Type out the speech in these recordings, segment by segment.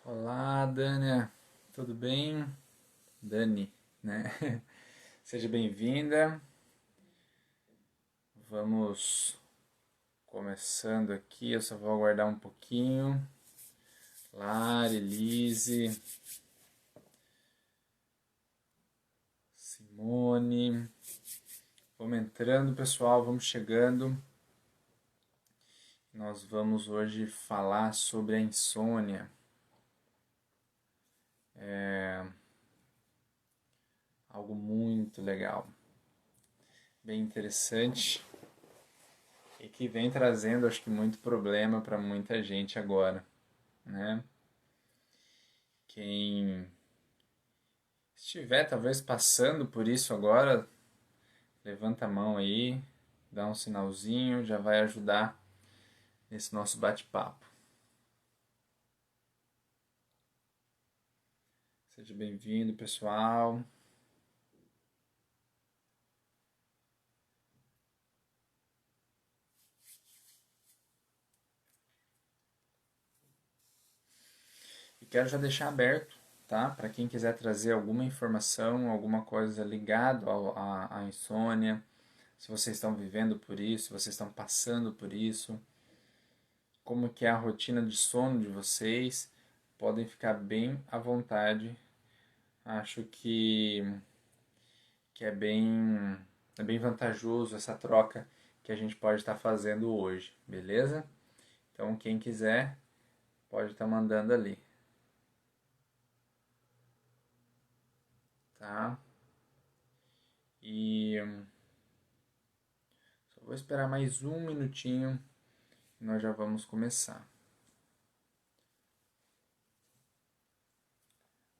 Olá, Dânia, tudo bem? Dani, né? Seja bem-vinda. Vamos começando aqui. Eu só vou aguardar um pouquinho. Lari, Lise, Simone. Vamos entrando, pessoal, vamos chegando. Nós vamos hoje falar sobre a insônia. Algo muito legal, bem interessante e que vem trazendo, acho que, muito problema para muita gente agora, né? Quem estiver talvez passando por isso agora, levanta a mão aí, dá um sinalzinho, já vai ajudar nesse nosso bate-papo. Seja bem-vindo, pessoal. E quero já deixar aberto, tá? Para quem quiser trazer alguma informação, alguma coisa ligada à insônia, se vocês estão vivendo por isso, se vocês estão passando por isso, como que é a rotina de sono de vocês, podem ficar bem à vontade. Acho que é bem vantajoso essa troca que a gente pode estar fazendo hoje, beleza? Então, quem quiser pode estar mandando ali, tá? E só vou esperar mais um minutinho e nós já vamos começar.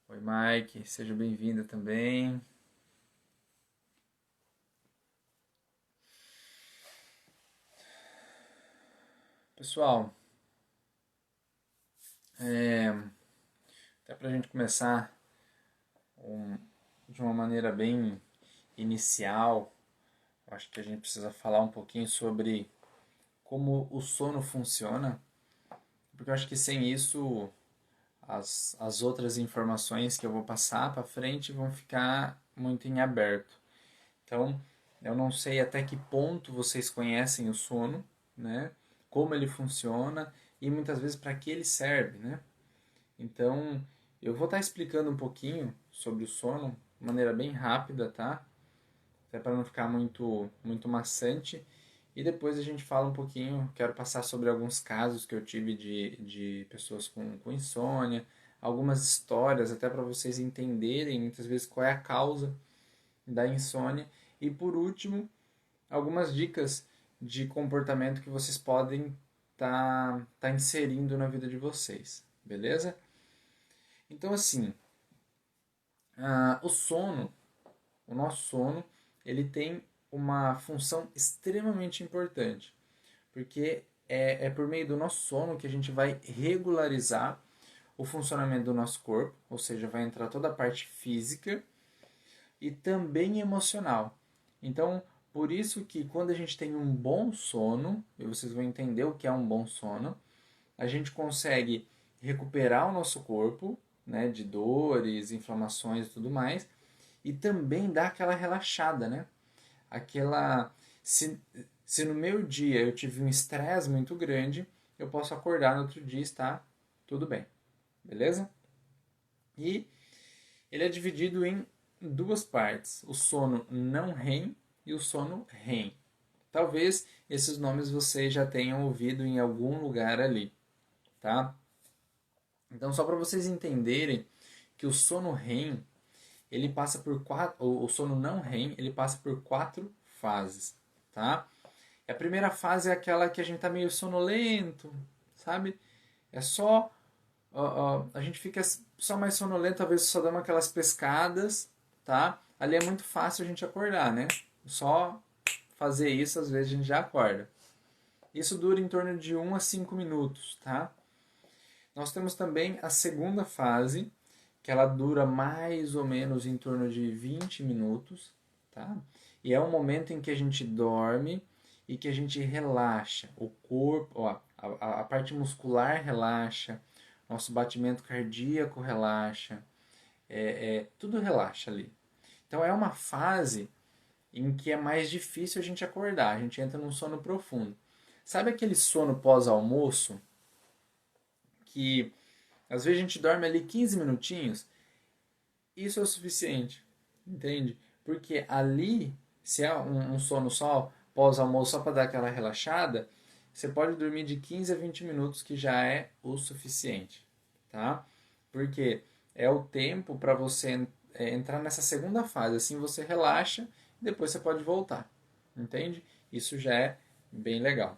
Oi, Mike, seja bem-vinda também. Pessoal, até para a gente começar de uma maneira bem inicial, acho que a gente precisa falar um pouquinho sobre como o sono funciona, porque eu acho que sem isso as outras informações que eu vou passar para frente vão ficar muito em aberto. Então, eu não sei até que ponto vocês conhecem o sono, né? Como ele funciona e muitas vezes para que ele serve, né? Então, eu vou estar explicando um pouquinho sobre o sono de maneira bem rápida, tá? Até para não ficar muito maçante. E depois a gente fala um pouquinho, quero passar sobre alguns casos que eu tive de pessoas com insônia, algumas histórias, até para vocês entenderem muitas vezes qual é a causa da insônia. E por último, algumas dicas de comportamento que vocês podem tá inserindo na vida de vocês, beleza? Então, assim, o sono, o nosso sono, ele tem uma função extremamente importante, porque é por meio do nosso sono que a gente vai regularizar o funcionamento do nosso corpo, ou seja, vai entrar toda a parte física e também emocional. Então, por isso que quando a gente tem um bom sono, e vocês vão entender o que é um bom sono, a gente consegue recuperar o nosso corpo, né, de dores, inflamações e tudo mais, e também dar aquela relaxada, né? Aquela se no meu dia eu tive um estresse muito grande, eu posso acordar no outro dia e estar tudo bem, beleza? E ele é dividido em duas partes: o sono não REM e o sono REM. Talvez esses nomes vocês já tenham ouvido em algum lugar ali, tá? Então, só para vocês entenderem que o sono REM, ele passa por quatro, o sono não REM, ele passa por quatro fases, tá? E a primeira fase é aquela que a gente tá meio sonolento, sabe? É só a gente fica só mais sonolento, talvez só dando aquelas pescadas, tá? Ali é muito fácil a gente acordar, né? Só fazer isso, às vezes a gente já acorda. Isso dura em torno de 1 a 5 minutos, tá? Nós temos também a segunda fase, que ela dura mais ou menos em torno de 20 minutos, tá? E é um momento em que a gente dorme e que a gente relaxa. O corpo, ó, a parte muscular relaxa, nosso batimento cardíaco relaxa, tudo relaxa ali. Então é uma fase em que é mais difícil a gente acordar, a gente entra num sono profundo. Sabe aquele sono pós-almoço que às vezes a gente dorme ali 15 minutinhos? Isso é o suficiente, entende? Porque ali, se é um sono só, pós-almoço, só para dar aquela relaxada, você pode dormir de 15 a 20 minutos, que já é o suficiente, tá? Porque é o tempo para você entrar nessa segunda fase, assim você relaxa e depois você pode voltar, entende? Isso já é bem legal.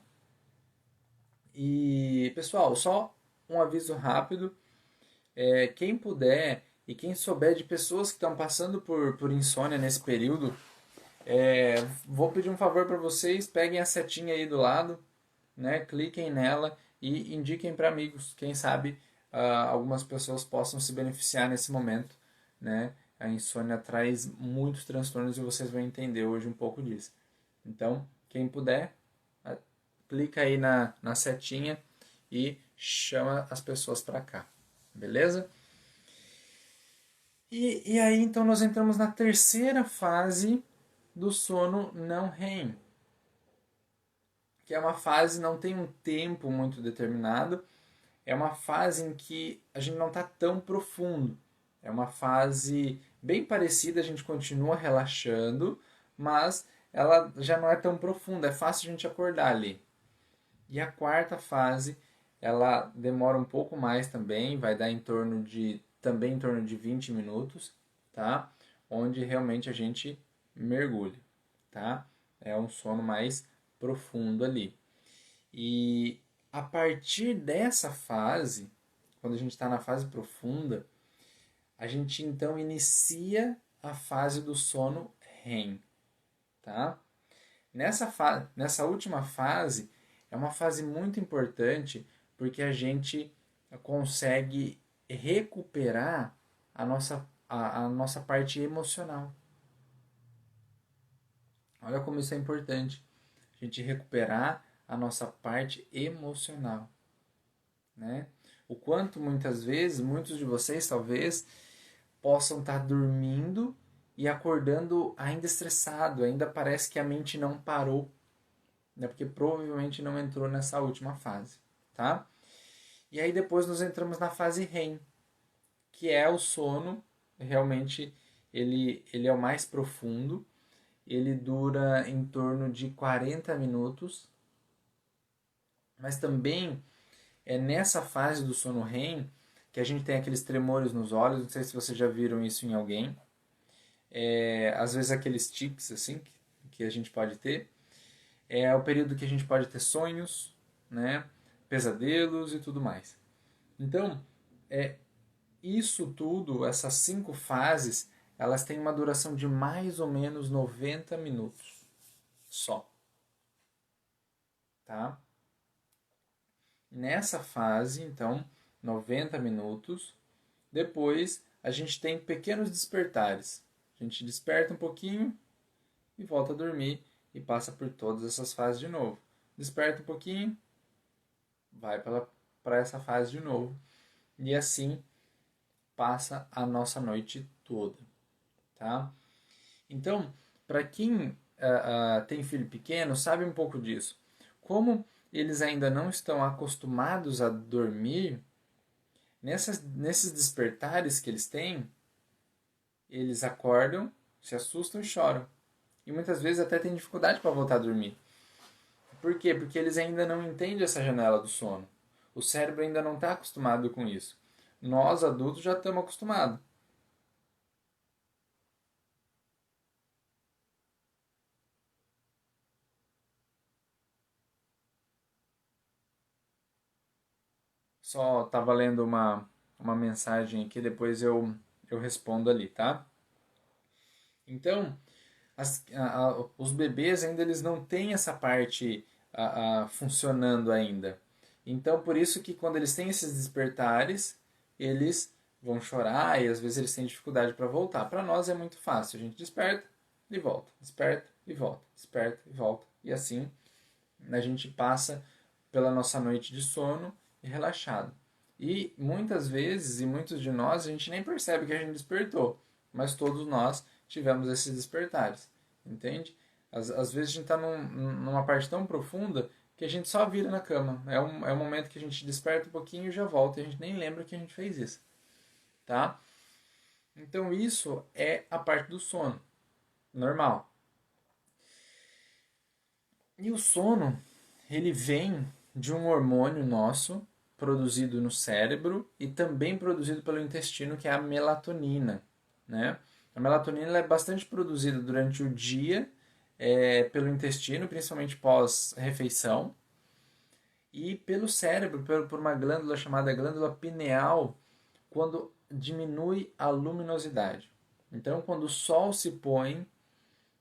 E, pessoal, só um aviso rápido, quem puder e quem souber de pessoas que estão passando por insônia nesse período, vou pedir um favor para vocês, peguem a setinha aí do lado, né, cliquem nela e indiquem para amigos. Quem sabe algumas pessoas possam se beneficiar nesse momento, né? A insônia traz muitos transtornos e vocês vão entender hoje um pouco disso. Então, quem puder, clica aí na setinha e chama as pessoas para cá, beleza? E aí então nós entramos na terceira fase do sono não REM, que é uma fase, não tem um tempo muito determinado, é uma fase em que a gente não está tão profundo, é uma fase bem parecida, a gente continua relaxando, mas ela já não é tão profunda, é fácil a gente acordar ali. E a quarta fase, ela demora um pouco mais também, vai dar também em torno de 20 minutos, tá? Onde realmente a gente mergulha, tá? É um sono mais profundo ali. E a partir dessa fase, quando a gente está na fase profunda, a gente então inicia a fase do sono REM, tá? Nessa última fase, é uma fase muito importante porque a gente consegue recuperar a nossa parte emocional. Olha como isso é importante. A gente recuperar a nossa parte emocional, né? O quanto muitas vezes, muitos de vocês talvez possam estar dormindo e acordando ainda estressado, ainda parece que a mente não parou, né? Porque provavelmente não entrou nessa última fase, tá? E aí depois nós entramos na fase REM, que é o sono, realmente ele é o mais profundo, ele dura em torno de 40 minutos, mas também é nessa fase do sono REM que a gente tem aqueles tremores nos olhos, não sei se vocês já viram isso em alguém, às vezes aqueles tics assim que a gente pode ter, é o período que a gente pode ter sonhos, né, pesadelos e tudo mais. Então, isso tudo, essas 5 fases, elas têm uma duração de mais ou menos 90 minutos só, tá? Nessa fase, então, 90 minutos, depois a gente tem pequenos despertares. A gente desperta um pouquinho e volta a dormir e passa por todas essas fases de novo. Desperta um pouquinho, vai para essa fase de novo. E assim passa a nossa noite toda, tá? Então, para quem tem filho pequeno, sabe um pouco disso. Como eles ainda não estão acostumados a dormir, nesses despertares que eles têm, eles acordam, se assustam e choram. E muitas vezes até têm dificuldade para voltar a dormir. Por quê? Porque eles ainda não entendem essa janela do sono. O cérebro ainda não está acostumado com isso. Nós, adultos, já estamos acostumados. Só estava lendo uma mensagem aqui, depois eu respondo ali, tá? Então, os bebês ainda eles não têm essa parte funcionando ainda. Então, por isso que quando eles têm esses despertares, eles vão chorar e às vezes eles têm dificuldade para voltar. Para nós é muito fácil, a gente desperta e volta, desperta e volta, desperta e volta. E assim a gente passa pela nossa noite de sono e relaxado. E muitas vezes, e muitos de nós, a gente nem percebe que a gente despertou, mas todos nós tivemos esses despertares, entende? Às vezes a gente está numa parte tão profunda que a gente só vira na cama. É um momento que a gente desperta um pouquinho e já volta, e a gente nem lembra que a gente fez isso, tá? Então isso é a parte do sono, normal. E o sono, ele vem de um hormônio nosso, produzido no cérebro e também produzido pelo intestino, que é a melatonina, né? A melatonina é bastante produzida durante o dia pelo intestino, principalmente pós-refeição, e pelo cérebro, por uma glândula chamada glândula pineal, quando diminui a luminosidade. Então, quando o sol se põe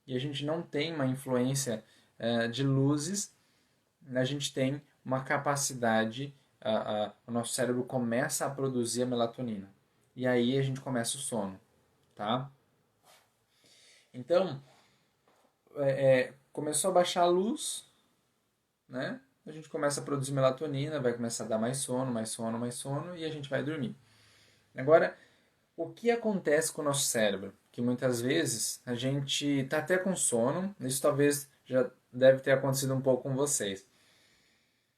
e a gente não tem uma influência de luzes, a gente tem uma capacidade, o nosso cérebro começa a produzir a melatonina. E aí a gente começa o sono, tá? Então, começou a baixar a luz, né? A gente começa a produzir melatonina, vai começar a dar mais sono, mais sono, mais sono, e a gente vai dormir. Agora, o que acontece com o nosso cérebro? Que muitas vezes a gente está até com sono, isso talvez já deve ter acontecido um pouco com vocês.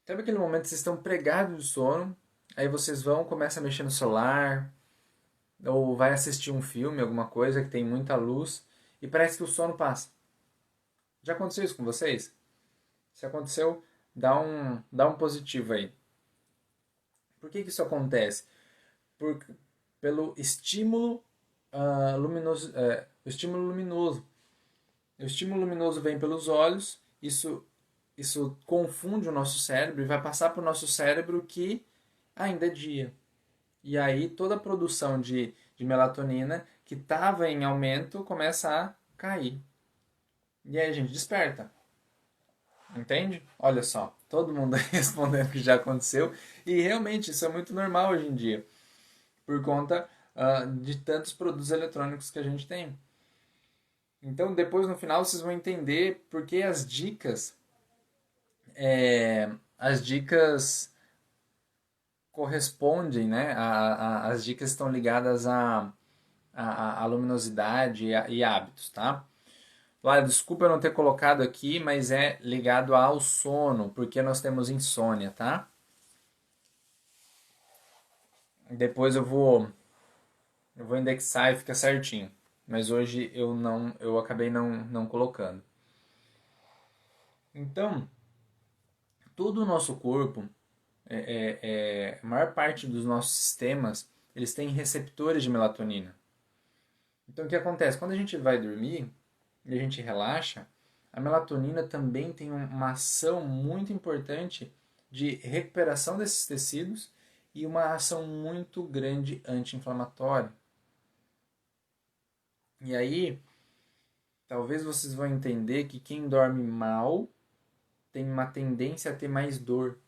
Sabe aquele momento que vocês estão pregados de sono, aí vocês vão, começam a mexer no celular, ou vai assistir um filme, alguma coisa que tem muita luz, e parece que o sono passa. Já aconteceu isso com vocês? Se aconteceu, dá um positivo aí. Por que isso acontece? Por, pelo estímulo luminoso. O estímulo luminoso. O estímulo luminoso vem pelos olhos, isso confunde o nosso cérebro e vai passar para o nosso cérebro que ainda é dia. E aí toda a produção de melatonina que estava em aumento começa a cair. E aí a gente desperta. Entende? Olha só, todo mundo respondendo que já aconteceu. E realmente isso é muito normal hoje em dia. Por conta de tantos produtos eletrônicos que a gente tem. Então depois no final vocês vão entender porque as dicas correspondem, né? As dicas estão ligadas à luminosidade e hábitos, tá? Claro, desculpa eu não ter colocado aqui, mas é ligado ao sono, porque nós temos insônia, tá? Depois eu vou indexar e fica certinho. Mas hoje eu acabei não colocando. Então, todo o nosso corpo, a maior parte dos nossos sistemas, eles têm receptores de melatonina. Então, o que acontece? Quando a gente vai dormir e a gente relaxa, a melatonina também tem uma ação muito importante de recuperação desses tecidos e uma ação muito grande anti-inflamatória. E aí, talvez vocês vão entender que quem dorme mal tem uma tendência a ter mais dor.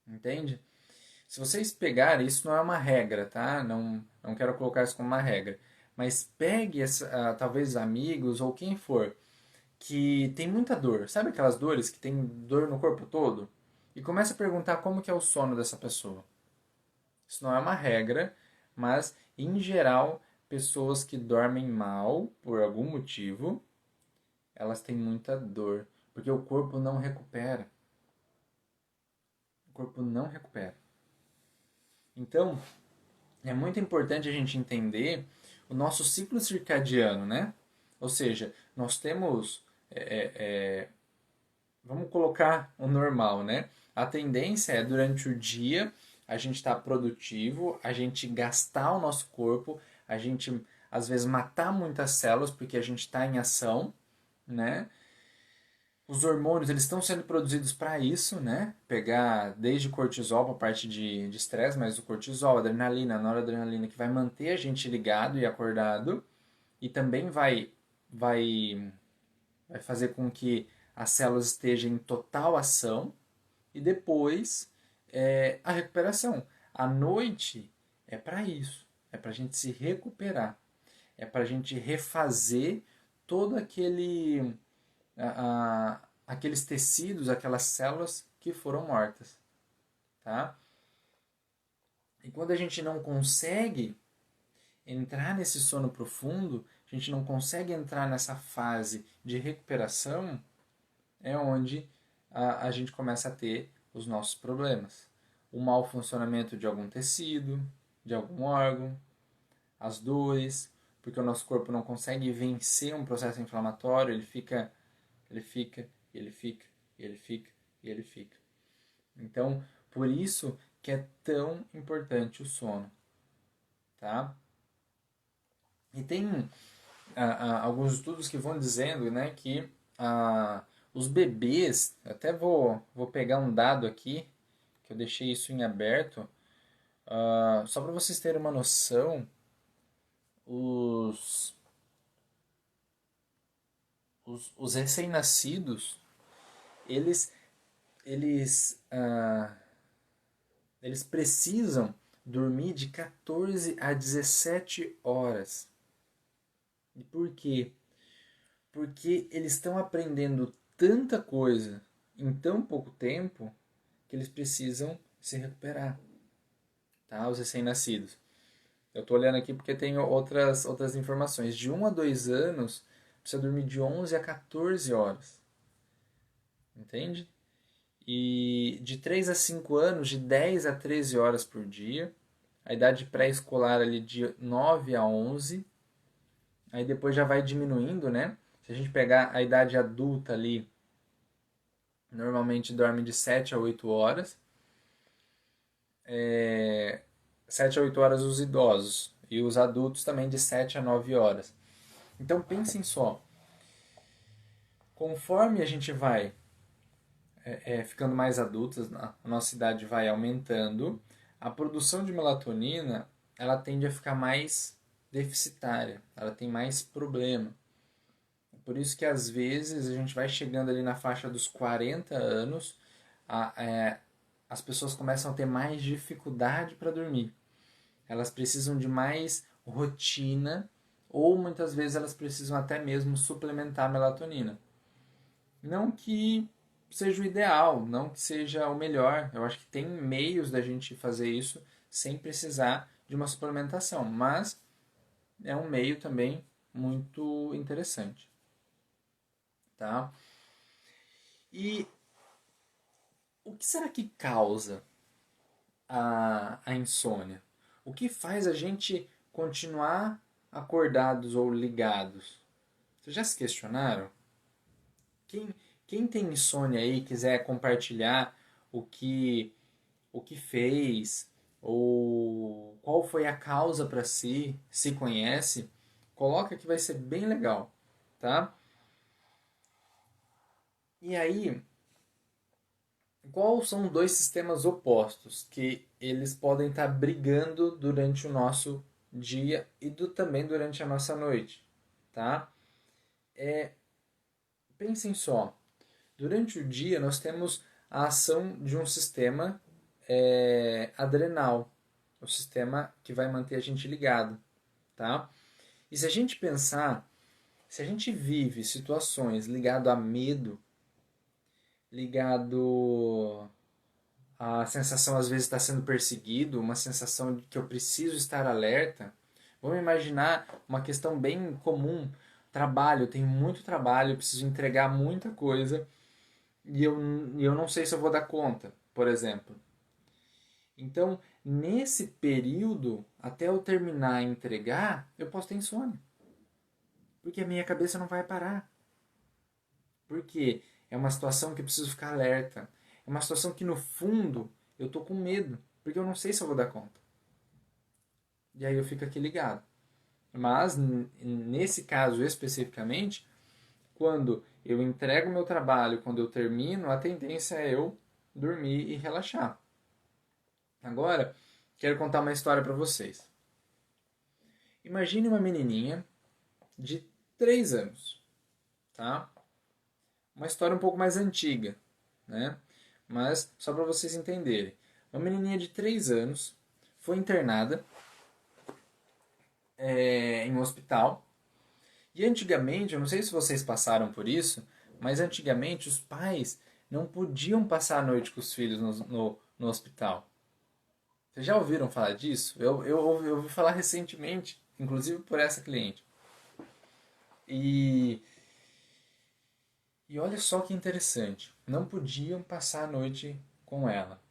Entende? Se vocês pegarem, isso não é uma regra, tá? Não quero colocar isso como uma regra. Mas pegue, talvez amigos ou quem for, que tem muita dor. Sabe aquelas dores que tem dor no corpo todo? E comece a perguntar como que é o sono dessa pessoa. Isso não é uma regra, mas em geral, pessoas que dormem mal por algum motivo, elas têm muita dor, porque o corpo não recupera. O corpo não recupera. Então, é muito importante a gente entender o nosso ciclo circadiano, né? Ou seja, nós temos, vamos colocar o normal, né? A tendência é durante o dia a gente estar produtivo, a gente gastar o nosso corpo, a gente às vezes matar muitas células porque a gente está em ação, né? Os hormônios eles estão sendo produzidos para isso, né? Pegar desde o cortisol para a parte de estresse, mas o cortisol, a adrenalina, a noradrenalina que vai manter a gente ligado e acordado e também vai, vai fazer com que as células estejam em total ação e depois a recuperação. A noite é para isso, é para a gente se recuperar, é para a gente refazer todo aqueles tecidos, aquelas células que foram mortas, tá? E quando a gente não consegue entrar nesse sono profundo, a gente não consegue entrar nessa fase de recuperação, é onde a gente começa a ter os nossos problemas. O mau funcionamento de algum tecido, de algum órgão, as dores, porque o nosso corpo não consegue vencer um processo inflamatório, ele fica, ele fica, ele fica, ele fica, e ele fica. Então, por isso que é tão importante o sono, tá? E tem alguns estudos que vão dizendo, né, que os bebês, até vou pegar um dado aqui, que eu deixei isso em aberto, só para vocês terem uma noção, os, os recém-nascidos, eles, eles precisam dormir de 14 a 17 horas. E por quê? Porque eles estão aprendendo tanta coisa em tão pouco tempo que eles precisam se recuperar, tá? Os recém-nascidos. Eu estou olhando aqui porque tem outras informações. De 1 a 2 anos, precisa dormir de 11 a 14 horas. Entende? E de 3 a 5 anos, de 10 a 13 horas por dia. A idade pré-escolar ali de 9 a 11. Aí depois já vai diminuindo, né? Se a gente pegar a idade adulta ali, normalmente dorme de 7 a 8 horas. 7 a 8 horas os idosos. E os adultos também de 7 a 9 horas. Então pensem só. Conforme a gente vai ficando mais adultos, a nossa idade vai aumentando, a produção de melatonina ela tende a ficar mais deficitária, ela tem mais problema. Por isso que às vezes a gente vai chegando ali na faixa dos 40 anos, as pessoas começam a ter mais dificuldade para dormir. Elas precisam de mais rotina ou muitas vezes elas precisam até mesmo suplementar a melatonina. Não que seja o ideal, não que seja o melhor. Eu acho que tem meios da gente fazer isso sem precisar de uma suplementação, mas é um meio também muito interessante, tá? E o que será que causa a insônia? O que faz a gente continuar acordados ou ligados? Vocês já se questionaram? Quem, quem tem insônia aí quiser compartilhar o que, o que fez ou qual foi a causa para si, se conhece, coloca que vai ser bem legal, tá? E aí, quais são dois sistemas opostos que eles podem estar brigando durante o nosso dia e também durante a nossa noite, tá? Pensem só, durante o dia nós temos a ação de um sistema adrenal, o sistema que vai manter a gente ligado, tá? E se a gente pensar, se a gente vive situações ligado a medo, ligado a sensação às vezes está sendo perseguido, uma sensação de que eu preciso estar alerta. Vamos imaginar uma questão bem comum. Trabalho, eu tenho muito trabalho, eu preciso entregar muita coisa e eu não sei se eu vou dar conta, por exemplo. Então, nesse período, até eu terminar e entregar, eu posso ter insônia. Porque a minha cabeça não vai parar. Porque é uma situação que eu preciso ficar alerta. É uma situação que, no fundo, eu tô com medo. Porque eu não sei se eu vou dar conta. E aí eu fico aqui ligado. Mas, nesse caso especificamente, quando eu entrego meu trabalho, quando eu termino, a tendência é eu dormir e relaxar. Agora, quero contar uma história para vocês. Imagine uma menininha de 3 anos, tá? Uma história um pouco mais antiga, né? Mas só para vocês entenderem. Uma menininha de 3 anos foi internada em um hospital. E antigamente, eu não sei se vocês passaram por isso, mas antigamente os pais não podiam passar a noite com os filhos no hospital. Vocês já ouviram falar disso? Eu ouvi falar recentemente, inclusive por essa cliente. E, e olha só que interessante. Não podiam passar a noite com ela.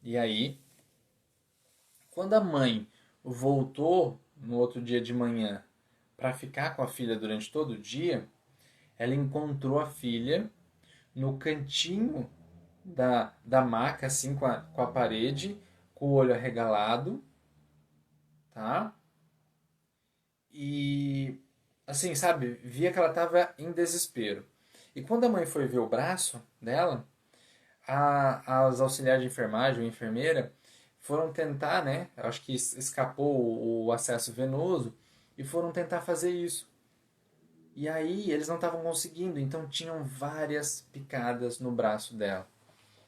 E aí, quando a mãe voltou no outro dia de manhã para ficar com a filha durante todo o dia, ela encontrou a filha no cantinho da maca, assim, com a parede, com o olho arregalado, tá? E, assim, sabe, via que ela estava em desespero. E quando a mãe foi ver o braço dela, as auxiliares de enfermagem, ou enfermeira, foram tentar, né? Acho que escapou o acesso venoso e foram tentar fazer isso. E aí eles não estavam conseguindo, então tinham várias picadas no braço dela.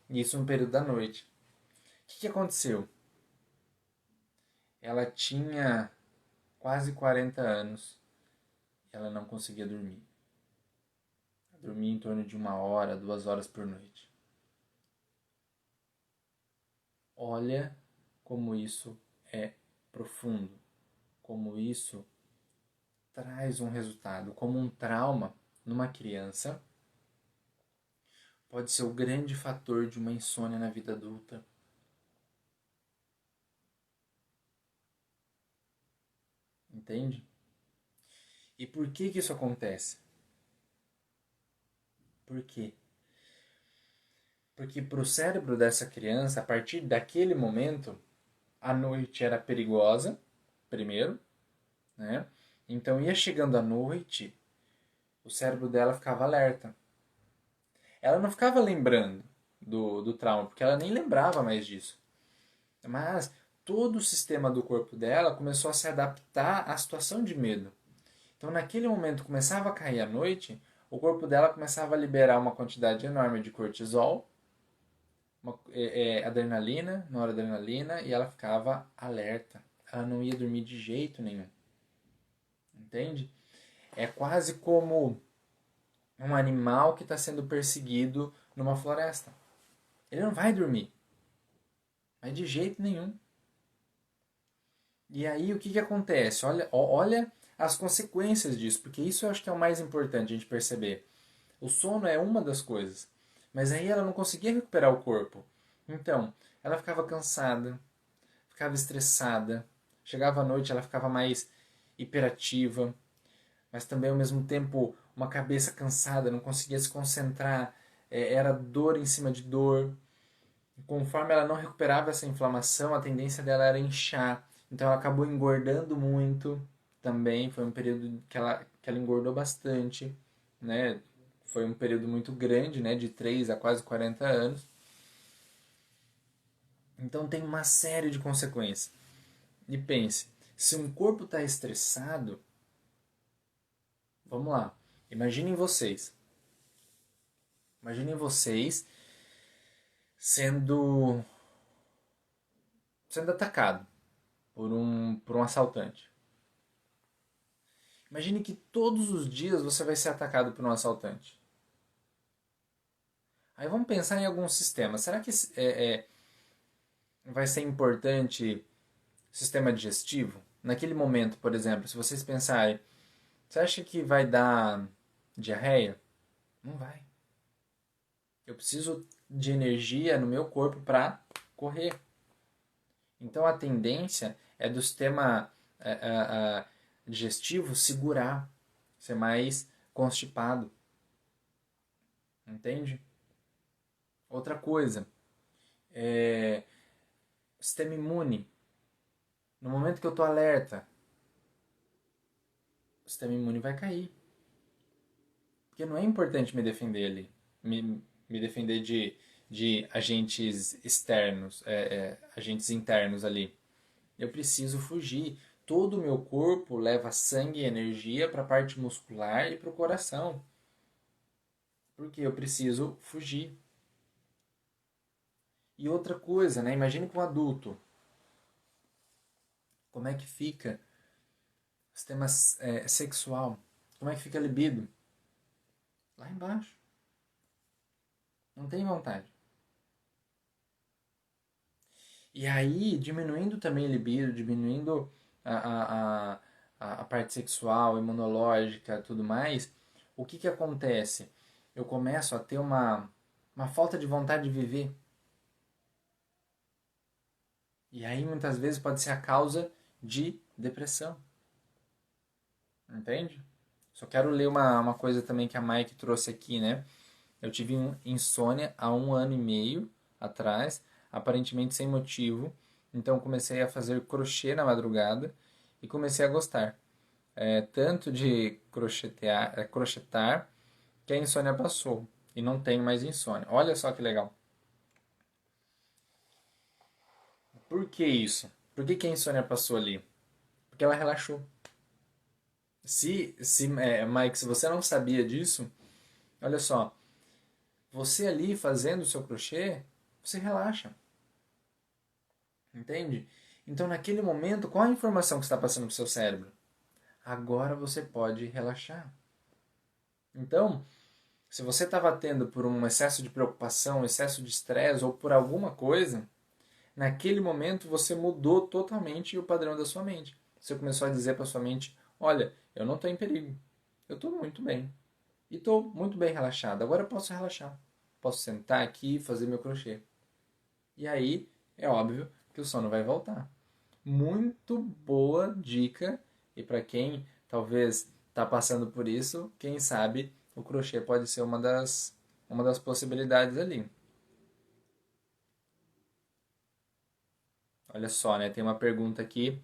Isso no período da noite. O que aconteceu? Ela tinha quase 40 anos e ela não conseguia dormir. Dormia em torno de 1 hora, 2 horas por noite. Olha como isso é profundo, como isso traz um resultado, como um trauma numa criança pode ser o grande fator de uma insônia na vida adulta. Entende? E por que isso acontece? Por quê? Porque para o cérebro dessa criança, a partir daquele momento, a noite era perigosa, primeiro, né? Então ia chegando a noite, o cérebro dela ficava alerta. Ela não ficava lembrando do trauma, porque ela nem lembrava mais disso. Mas todo o sistema do corpo dela começou a se adaptar à situação de medo. Então, naquele momento, começava a cair a noite, o corpo dela começava a liberar uma quantidade enorme de cortisol, adrenalina, noradrenalina, e ela ficava alerta. Ela não ia dormir de jeito nenhum. Entende? É quase como um animal que está sendo perseguido numa floresta. Ele não vai dormir, mas de jeito nenhum. E aí o que acontece? Olha as consequências disso, porque isso eu acho que é o mais importante a gente perceber. O sono é uma das coisas, mas aí ela não conseguia recuperar o corpo. Então, ela ficava cansada, ficava estressada, chegava à noite ela ficava mais hiperativa, mas também ao mesmo tempo uma cabeça cansada, não conseguia se concentrar, era dor em cima de dor. Conforme ela não recuperava essa inflamação, a tendência dela era inchar. Então ela acabou engordando muito também. Foi um período que ela engordou bastante, né? Foi um período muito grande, né? De 3 a quase 40 anos. Então tem uma série de consequências. E pense, se um corpo está estressado, vamos lá, imaginem vocês. Imaginem vocês sendo sendo atacado por um assaltante. Imagine que todos os dias você vai ser atacado por um assaltante. Aí vamos pensar em algum sistema. Será que vai ser importante sistema digestivo? Naquele momento, por exemplo, se vocês pensarem, você acha que vai dar diarreia? Não vai. Eu preciso de energia no meu corpo para correr. Então a tendência é do sistema digestivo segurar, ser mais constipado. Entende? Outra coisa, sistema imune. No momento que eu estou alerta, o sistema imune vai cair. Porque não é importante me defender ali. Me defender de agentes externos, agentes internos ali. Eu preciso fugir. Todo o meu corpo leva sangue e energia para a parte muscular e para o coração. Porque eu preciso fugir. E outra coisa, né? Imagine com um adulto. Como é que fica o sistema sexual? Como é que fica a libido? Lá embaixo. Não tem vontade. E aí, diminuindo também a libido, diminuindo a parte sexual, imunológica, tudo mais, o que que acontece? Eu começo a ter uma falta de vontade de viver. E aí, muitas vezes, pode ser a causa de depressão. Entende? Só quero ler uma coisa também que a Mike trouxe aqui, né? Eu tive insônia há 1 ano e meio atrás, aparentemente sem motivo. Então comecei a fazer crochê na madrugada e comecei a gostar. Tanto de crochetar que a insônia passou. E não tenho mais insônia. Olha só que legal. Por que isso? Por que a insônia passou ali? Porque ela relaxou. Mike, se você não sabia disso, olha só. Você ali fazendo o seu crochê, você relaxa. Entende? Então, naquele momento, qual a informação que está passando para o seu cérebro? Agora você pode relaxar. Então, se você estava tendo por um excesso de preocupação, excesso de estresse ou por alguma coisa, naquele momento você mudou totalmente o padrão da sua mente. Você começou a dizer para sua mente: olha, eu não estou em perigo. Eu estou muito bem. E estou muito bem relaxado. Agora eu posso relaxar. Posso sentar aqui e fazer meu crochê. E aí, é óbvio que o sono vai voltar. Muito boa dica. E para quem talvez está passando por isso, quem sabe o crochê pode ser uma das possibilidades ali. Olha só, né? Tem uma pergunta aqui.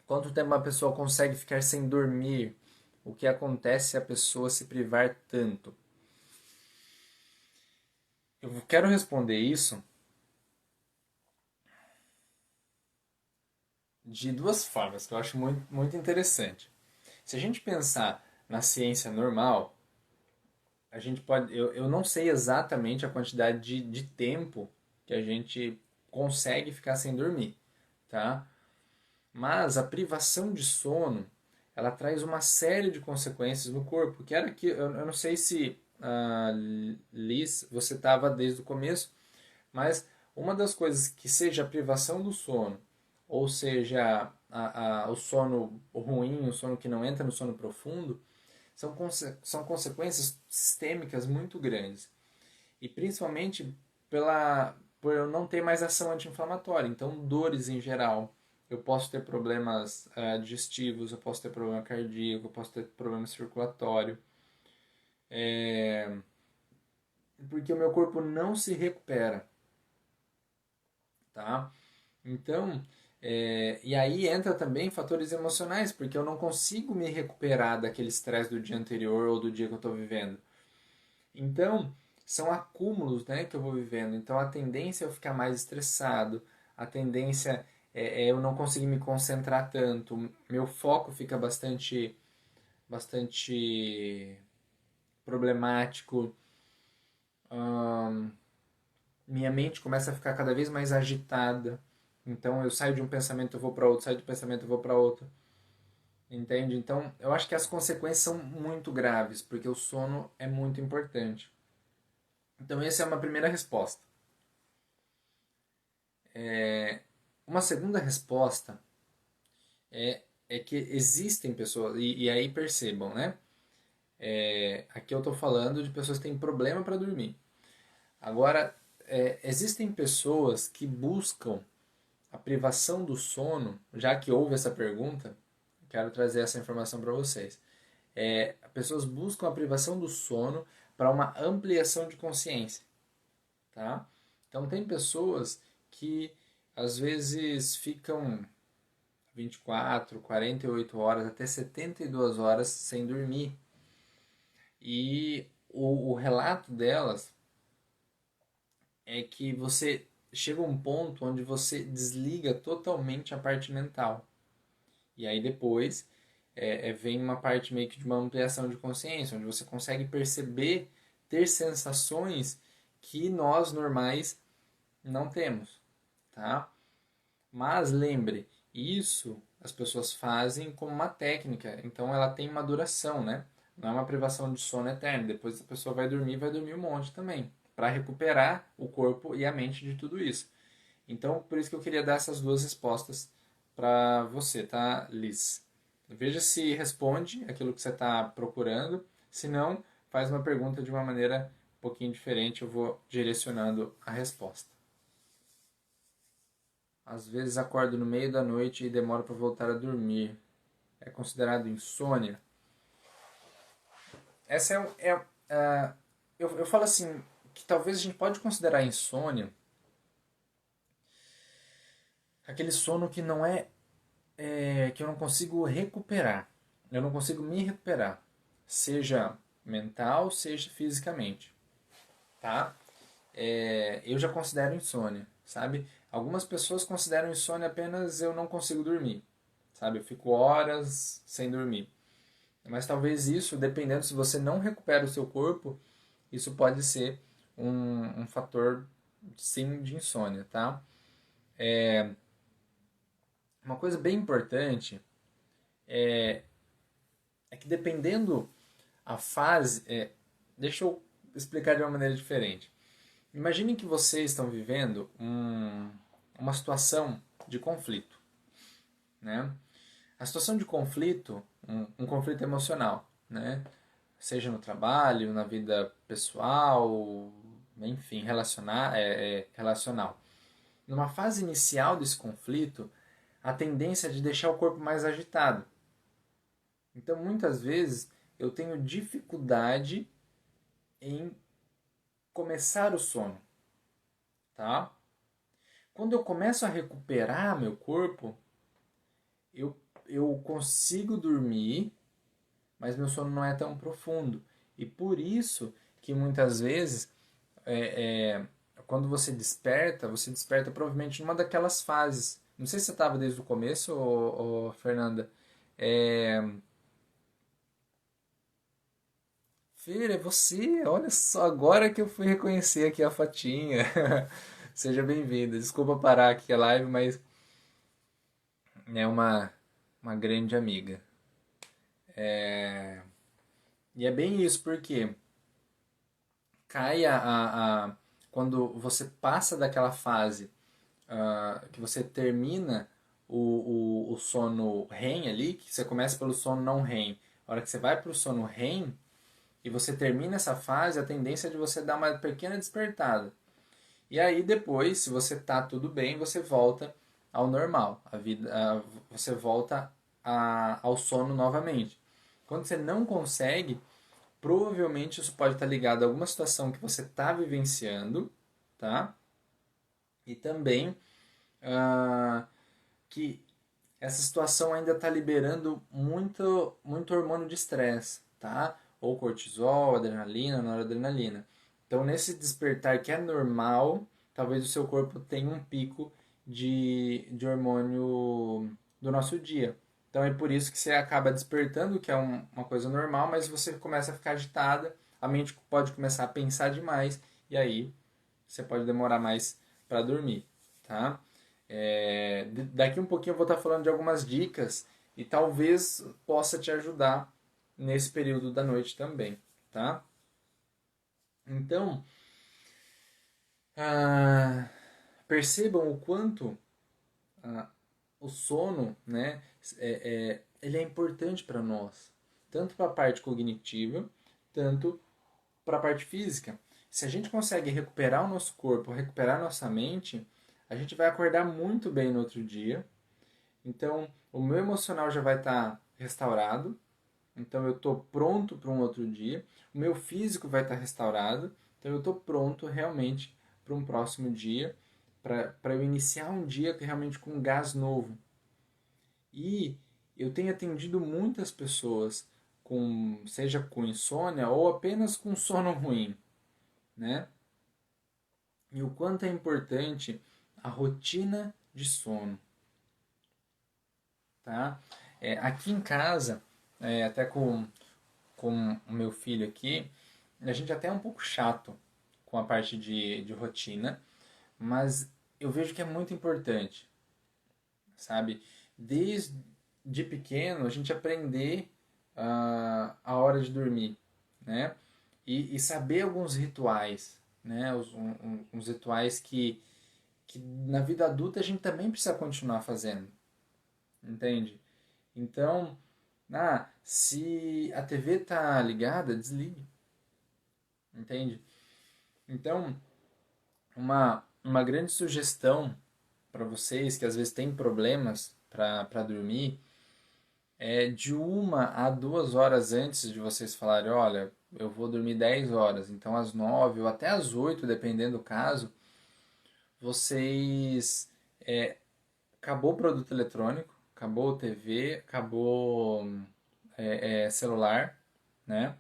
Quanto tempo uma pessoa consegue ficar sem dormir? O que acontece se a pessoa se privar tanto? Eu quero responder isso de duas formas, que eu acho muito, muito interessante. Se a gente pensar na ciência normal, a gente pode. Eu não sei exatamente a quantidade de tempo que a gente consegue ficar sem dormir, tá? Mas a privação de sono, ela traz uma série de consequências no corpo. Que era que eu não sei se Liz, você estava desde o começo, mas uma das coisas que seja a privação do sono, ou seja o sono ruim, o sono que não entra no sono profundo, são consequências sistêmicas muito grandes. E principalmente por eu não ter mais ação anti-inflamatória. Então, dores em geral. Eu posso ter problemas digestivos, eu posso ter problema cardíaco, eu posso ter problema circulatório. Porque o meu corpo não se recupera. Tá? Então, e aí entra também fatores emocionais, porque eu não consigo me recuperar daquele estresse do dia anterior ou do dia que eu estou vivendo. Então, são acúmulos, né, que eu vou vivendo. Então, a tendência é eu ficar mais estressado, a tendência é eu não conseguir me concentrar tanto, meu foco fica bastante problemático, hum, minha mente começa a ficar cada vez mais agitada. Então, eu saio de um pensamento, eu vou para outro, saio de um pensamento, eu vou para outro. Entende? Então, eu acho que as consequências são muito graves, porque o sono é muito importante. Então, essa é uma primeira resposta. Uma segunda resposta é que existem pessoas, e aí percebam, né? Aqui eu estou falando de pessoas que têm problema para dormir. Agora, existem pessoas que buscam a privação do sono, já que houve essa pergunta, quero trazer essa informação para vocês. Pessoas buscam a privação do sono para uma ampliação de consciência, tá? Então, tem pessoas que às vezes ficam 24, 48 horas, até 72 horas sem dormir. E o relato delas é que você chega a um ponto onde você desliga totalmente a parte mental. E aí depois vem uma parte meio que de uma ampliação de consciência, onde você consegue perceber, ter sensações que nós normais não temos, tá? Mas lembre, isso as pessoas fazem como uma técnica, então ela tem uma duração, né? Não é uma privação de sono eterna. Depois a pessoa vai dormir um monte também, para recuperar o corpo e a mente de tudo isso. Então, por isso que eu queria dar essas duas respostas para você, tá, Liz? Veja se responde aquilo que você está procurando. Se não, faz uma pergunta de uma maneira um pouquinho diferente, eu vou direcionando a resposta. Às vezes acordo no meio da noite e demoro para voltar a dormir. É considerado insônia? Essa eu falo assim, que talvez a gente pode considerar insônia aquele sono que não que eu não consigo recuperar. Eu não consigo me recuperar, seja mental, seja fisicamente, tá? Eu já considero insônia, sabe? Algumas pessoas consideram insônia apenas eu não consigo dormir, sabe? Eu fico horas sem dormir. Mas talvez isso, dependendo se você não recupera o seu corpo, isso pode ser um fator, sim, de insônia, tá? Uma coisa bem importante é que dependendo a fase, deixa eu explicar de uma maneira diferente. Imaginem que vocês estão vivendo uma situação de conflito, né? A situação de conflito, um conflito emocional, né? Seja no trabalho, na vida pessoal, enfim, relacional. Numa fase inicial desse conflito, a tendência é de deixar o corpo mais agitado. Então, muitas vezes, eu tenho dificuldade em começar o sono, tá? Quando eu começo a recuperar meu corpo, eu, eu consigo dormir, mas meu sono não é tão profundo. E por isso que muitas vezes, é, é, quando você desperta provavelmente numa daquelas fases. Não sei se você estava desde o começo, ô Fernanda. É, Fer, é você? Olha só, agora que eu fui reconhecer aqui a fotinha. Seja bem-vinda. Desculpa parar aqui a live, mas é uma grande amiga. E é bem isso, porque cai quando você passa daquela fase que você termina o sono REM ali, que você começa pelo sono não REM, a hora que você vai para o sono REM e você termina essa fase, a tendência é de você dar uma pequena despertada. E aí depois, se você tá tudo bem, você volta ao normal. Você volta ao sono novamente. Quando você não consegue, provavelmente isso pode estar ligado a alguma situação que você está vivenciando, tá? E também que essa situação ainda está liberando muito hormônio de estresse, tá? Ou cortisol, adrenalina, noradrenalina. Então, nesse despertar que é normal, talvez o seu corpo tenha um pico de hormônio do nosso dia. Então, é por isso que você acaba despertando, que é uma coisa normal, mas você começa a ficar agitada, a mente pode começar a pensar demais, e aí você pode demorar mais para dormir, tá? Daqui um pouquinho eu vou estar falando de algumas dicas e talvez possa te ajudar nesse período da noite também, tá? Então, ah, percebam o quanto ah, o sono, né, ele é importante para nós, tanto para a parte cognitiva, tanto para a parte física. Se a gente consegue recuperar o nosso corpo, recuperar a nossa mente, a gente vai acordar muito bem no outro dia. Então, o meu emocional já vai estar restaurado. Então, eu estou pronto para um outro dia. O meu físico vai estar restaurado. Então, eu estou pronto realmente para um próximo dia, para eu iniciar um dia realmente com um gás novo. E eu tenho atendido muitas pessoas seja com insônia ou apenas com sono ruim, né? E o quanto é importante a rotina de sono, tá? Aqui em casa, até com o meu filho aqui, a gente até é um pouco chato com a parte de rotina, mas eu vejo que é muito importante, sabe? Desde pequeno, a gente aprender a hora de dormir, né? E saber alguns rituais, né? Uns rituais que na vida adulta a gente também precisa continuar fazendo, entende? Então, se a TV tá ligada, desligue, entende? Então, uma grande sugestão para vocês que às vezes têm problemas para dormir é de 1 a 2 horas antes de vocês falarem, olha, eu vou dormir 10 horas, então às 9 ou até às 8, dependendo do caso, vocês acabou o produto eletrônico, acabou TV, acabou celular, né?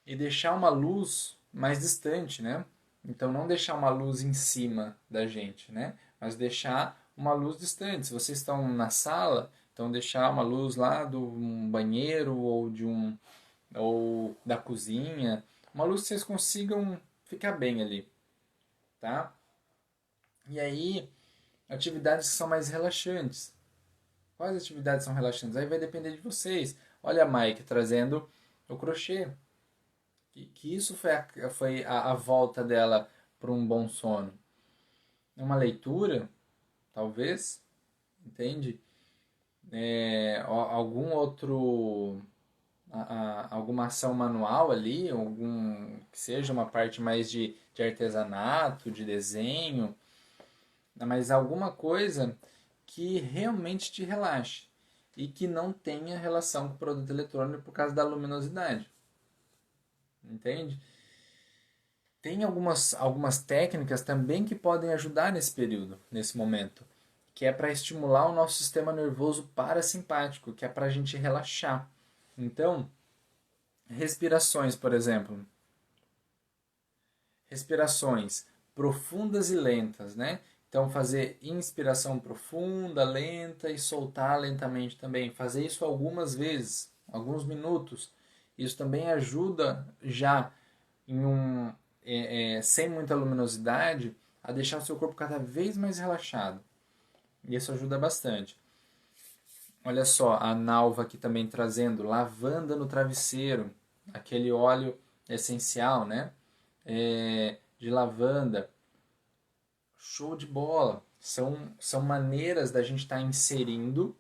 E deixar uma luz mais distante, né? Então não deixar uma luz em cima da gente, né? Mas deixar uma luz distante. Se vocês estão na sala, então deixar uma luz lá do banheiro ou da cozinha, uma luz que vocês consigam ficar bem ali, tá? E aí, atividades que são mais relaxantes. Quais atividades são relaxantes? Aí vai depender de vocês. Olha a Mike trazendo o crochê. Que isso foi a volta dela para um bom sono. Uma leitura, talvez, entende? Algum outro alguma ação manual ali, que seja uma parte mais de artesanato, de desenho, mas alguma coisa que realmente te relaxe e que não tenha relação com o produto eletrônico por causa da luminosidade. Entende? Tem algumas técnicas também que podem ajudar nesse período, nesse momento, que é para estimular o nosso sistema nervoso parasimpático, que é para a gente relaxar. Então, respirações, por exemplo. Respirações profundas e lentas, né? Então, fazer inspiração profunda, lenta e soltar lentamente também. Fazer isso algumas vezes, alguns minutos. Isso também ajuda já sem muita luminosidade a deixar o seu corpo cada vez mais relaxado. E isso ajuda bastante. Olha só, a Nalva aqui também trazendo lavanda no travesseiro, aquele óleo essencial, né? De lavanda. Show de bola. São maneiras da gente estar inserindo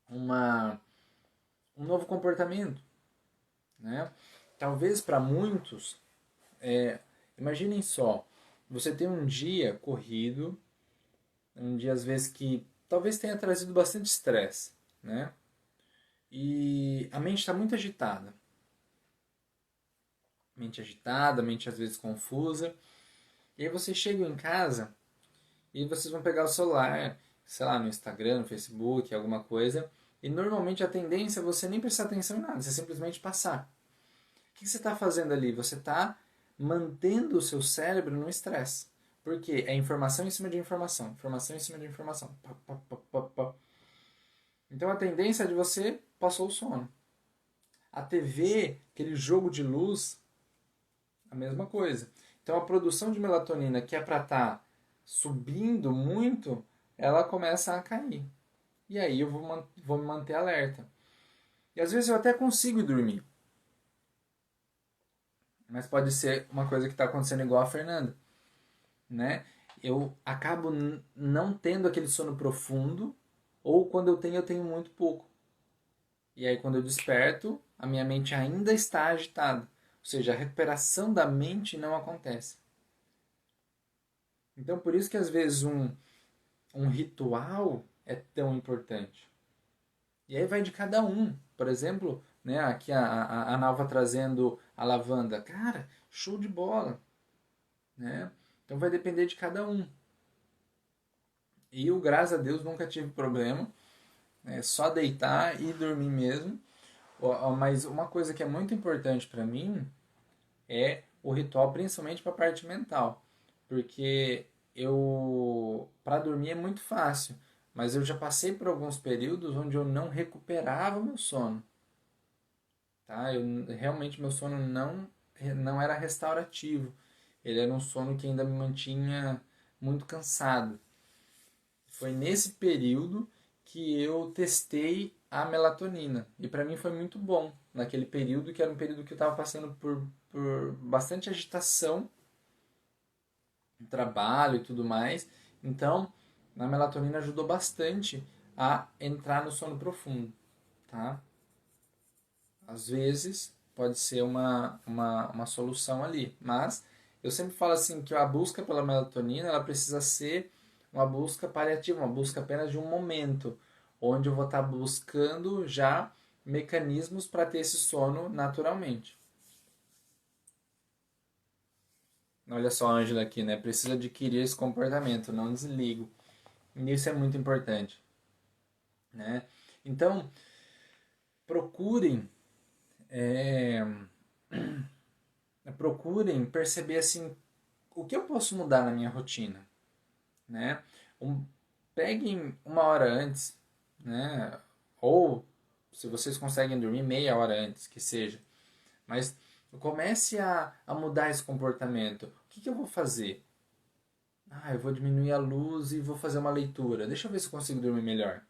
um novo comportamento, né? Talvez para muitos, imaginem só, você tem um dia corrido, um dia às vezes que talvez tenha trazido bastante estresse, né? E a mente está muito agitada. Mente agitada, mente às vezes confusa. E aí você chega em casa e vocês vão pegar o celular, sei lá, no Instagram, no Facebook, alguma coisa. E normalmente a tendência é você nem prestar atenção em nada, você simplesmente passar. O que você está fazendo ali? Você está mantendo o seu cérebro no estresse. Porque é informação em cima de informação, informação em cima de informação. Pá, pá, pá, pá, pá. Então a tendência é de você passou o sono. A TV, aquele jogo de luz, a mesma coisa. Então a produção de melatonina, que é para estar subindo muito, ela começa a cair. E aí eu vou me manter alerta. E às vezes eu até consigo dormir. Mas pode ser uma coisa que está acontecendo igual a Fernanda, né? Eu acabo não tendo aquele sono profundo, ou quando eu tenho muito pouco. E aí quando eu desperto, a minha mente ainda está agitada. Ou seja, a recuperação da mente não acontece. Então por isso que às vezes um ritual é tão importante. E aí vai de cada um. Por exemplo, né, aqui a Nalva trazendo a lavanda. Cara, show de bola. Né? Então vai depender de cada um. E eu, graças a Deus, nunca tive problema. É só deitar e dormir mesmo. Mas uma coisa que é muito importante para mim é o ritual, principalmente para a parte mental. Porque para dormir é muito fácil, mas eu já passei por alguns períodos onde eu não recuperava o meu sono. Tá? Realmente meu sono não era restaurativo. Ele era um sono que ainda me mantinha muito cansado. Foi nesse período que eu testei a melatonina. E para mim foi muito bom. Naquele período, que era um período que eu estava passando por bastante agitação. trabalho e tudo mais. Então, a melatonina ajudou bastante a entrar no sono profundo, tá? Às vezes pode ser uma solução ali, mas eu sempre falo assim que a busca pela melatonina ela precisa ser uma busca paliativa, uma busca apenas de um momento, onde eu vou estar buscando já mecanismos para ter esse sono naturalmente. Olha só a Ângela aqui, né? Precisa adquirir esse comportamento, não desligo. E isso é muito importante, né? Então, procurem é, procurem perceber assim o que eu posso mudar na minha rotina, né? Um, peguem uma hora antes, né? Ou se vocês conseguem dormir meia hora antes, que seja, mas comece a mudar esse comportamento. O que eu vou fazer? Ah, eu vou diminuir a luz e vou fazer uma leitura. Deixa eu ver se eu consigo dormir melhor,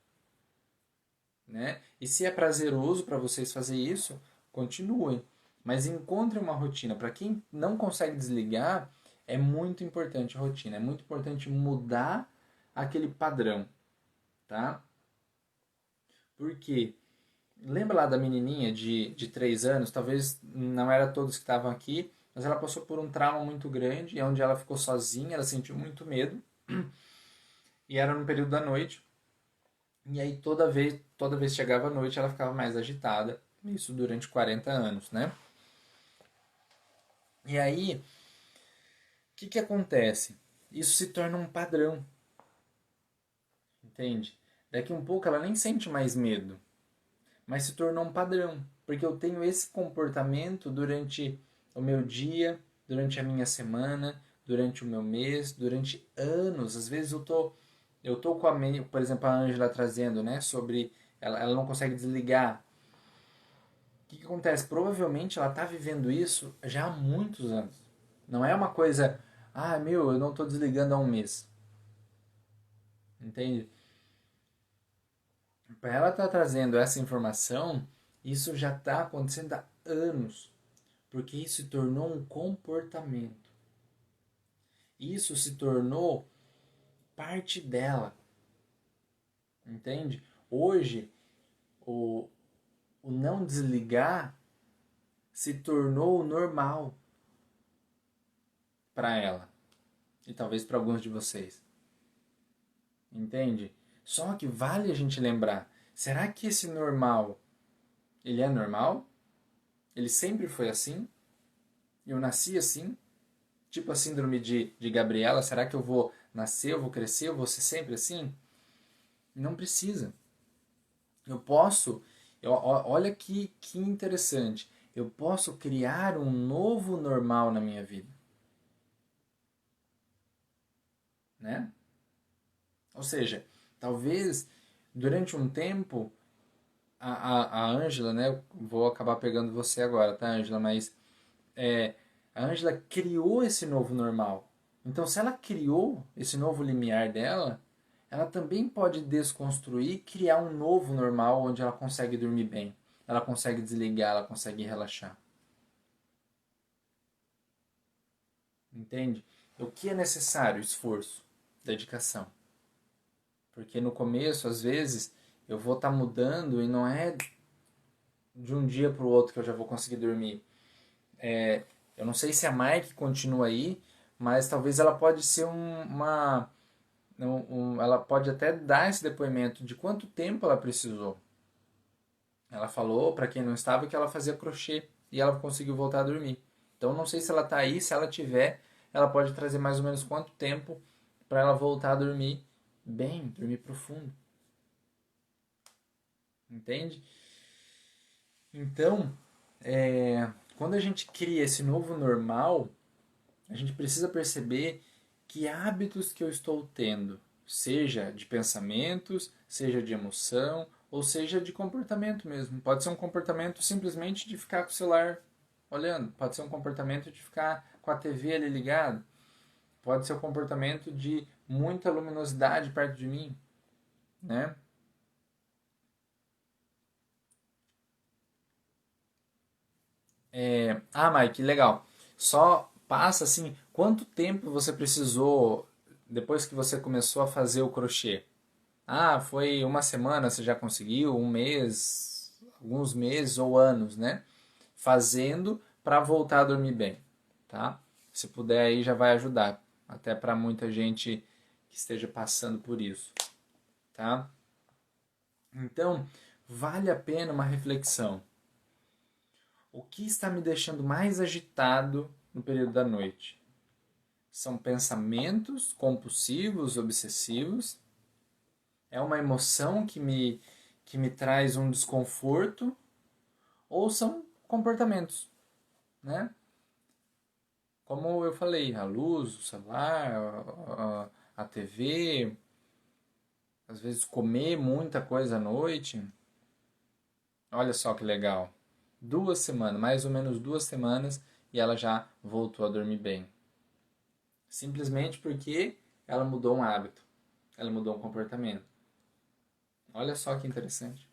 né? E se é prazeroso para vocês fazer isso, continuem. Mas encontre uma rotina. Para quem não consegue desligar, é muito importante a rotina. É muito importante mudar aquele padrão, tá? Porque lembra lá da menininha de 3 anos? Talvez não era todos que estavam aqui, mas ela passou por um trauma muito grande, onde ela ficou sozinha, ela sentiu muito medo. E era no período da noite. E aí toda vez que chegava a noite, ela ficava mais agitada. Isso durante 40 anos, né? E aí, o que acontece? Isso se torna um padrão, entende? Daqui um pouco ela nem sente mais medo, mas se tornou um padrão, porque eu tenho esse comportamento durante o meu dia, durante a minha semana, durante o meu mês, durante anos. Às vezes eu tô com por exemplo, a Ângela trazendo, né, sobre ela não consegue desligar. O que acontece? Provavelmente ela está vivendo isso já há muitos anos. Não é uma coisa, ah, meu, eu não estou desligando há um mês. Entende? Para ela estar trazendo essa informação, isso já está acontecendo há anos. Porque isso se tornou um comportamento. Isso se tornou parte dela. Entende? Hoje, o, o não desligar se tornou normal para ela. E talvez para alguns de vocês. Entende? Só que vale a gente lembrar, será que esse normal, ele é normal? Ele sempre foi assim? Eu nasci assim? Tipo a síndrome de Gabriela, será que eu vou nascer, eu vou crescer, eu vou ser sempre assim? Não precisa. Eu posso, olha que interessante, eu posso criar um novo normal na minha vida, né? Ou seja, talvez durante um tempo a Ângela, né? Eu vou acabar pegando você agora, tá, Ângela? Mas a Ângela criou esse novo normal. Então, se ela criou esse novo limiar dela, ela também pode desconstruir e criar um novo normal onde ela consegue dormir bem. Ela consegue desligar, ela consegue relaxar. Entende? O que é necessário? Esforço, dedicação. Porque no começo, às vezes, eu vou estar mudando e não é de um dia para o outro que eu já vou conseguir dormir. Eu não sei se a Mike continua aí, mas talvez ela pode ser ela pode até dar esse depoimento de quanto tempo ela precisou. Ela falou, para quem não estava, que ela fazia crochê e ela conseguiu voltar a dormir. Então não sei se ela está aí, se ela tiver, ela pode trazer mais ou menos quanto tempo para ela voltar a dormir bem, dormir profundo. Entende? Então, quando a gente cria esse novo normal, a gente precisa perceber que hábitos que eu estou tendo, seja de pensamentos, seja de emoção, ou seja de comportamento mesmo. Pode ser um comportamento simplesmente de ficar com o celular olhando, pode ser um comportamento de ficar com a TV ali ligado, pode ser um comportamento de muita luminosidade perto de mim, né? Mike, legal. Só Passa assim, quanto tempo você precisou depois que você começou a fazer o crochê? Ah, foi uma semana, você já conseguiu, um mês, alguns meses ou anos, né? Fazendo para voltar a dormir bem, tá? Se puder aí já vai ajudar, até para muita gente que esteja passando por isso, tá? Então, vale a pena uma reflexão. O que está me deixando mais agitado no período da noite? São pensamentos compulsivos, obsessivos? É uma emoção que me traz um desconforto? Ou são comportamentos, né? Como eu falei, a luz, o celular, a TV, às vezes comer muita coisa à noite. Olha só que legal. 2 semanas, mais ou menos 2 semanas, e ela já voltou a dormir bem. Simplesmente porque ela mudou um hábito, ela mudou um comportamento. Olha só que interessante.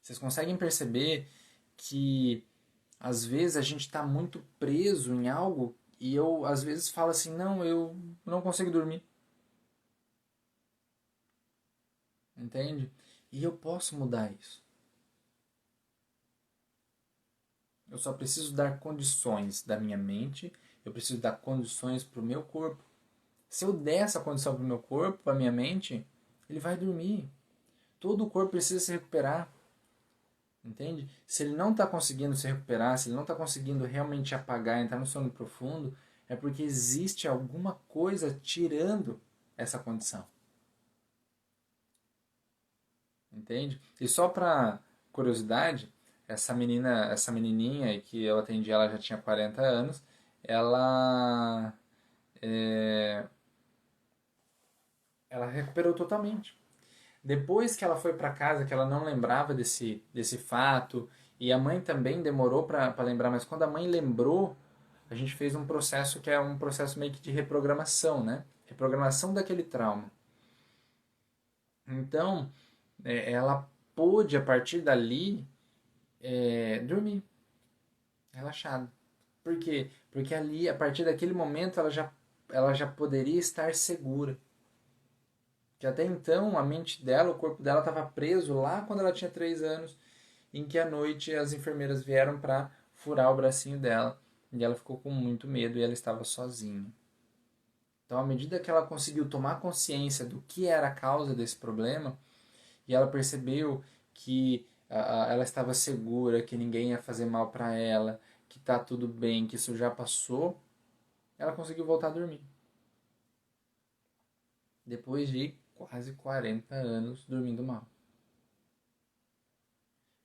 Vocês conseguem perceber que às vezes a gente está muito preso em algo e eu às vezes falo assim, não, eu não consigo dormir. Entende? E eu posso mudar isso. Eu só preciso dar condições da minha mente, eu preciso dar condições para o meu corpo. Se eu der essa condição para o meu corpo, para a minha mente, ele vai dormir. Todo o corpo precisa se recuperar. Entende? Se ele não está conseguindo se recuperar, se ele não está conseguindo realmente apagar, entrar no sono profundo, é porque existe alguma coisa tirando essa condição. Entende? E só para curiosidade, essa menininha que eu atendi, ela já tinha 40 anos, ela é, ela recuperou totalmente. Depois que ela foi para casa, que ela não lembrava desse fato, e a mãe também demorou para lembrar, mas quando a mãe lembrou, a gente fez um processo que é um processo meio que de reprogramação, né? Reprogramação daquele trauma. Então, ela pôde, a partir dali, dormir, relaxada. Por quê? Porque ali, a partir daquele momento, ela já poderia estar segura. Que até então a mente dela, o corpo dela estava preso lá quando ela tinha 3 anos, em que à noite as enfermeiras vieram para furar o bracinho dela e ela ficou com muito medo e ela estava sozinha. Então, à medida que ela conseguiu tomar consciência do que era a causa desse problema e ela percebeu que ela estava segura, que ninguém ia fazer mal para ela, que tá tudo bem, que isso já passou, ela conseguiu voltar a dormir. Depois de quase 40 anos dormindo mal.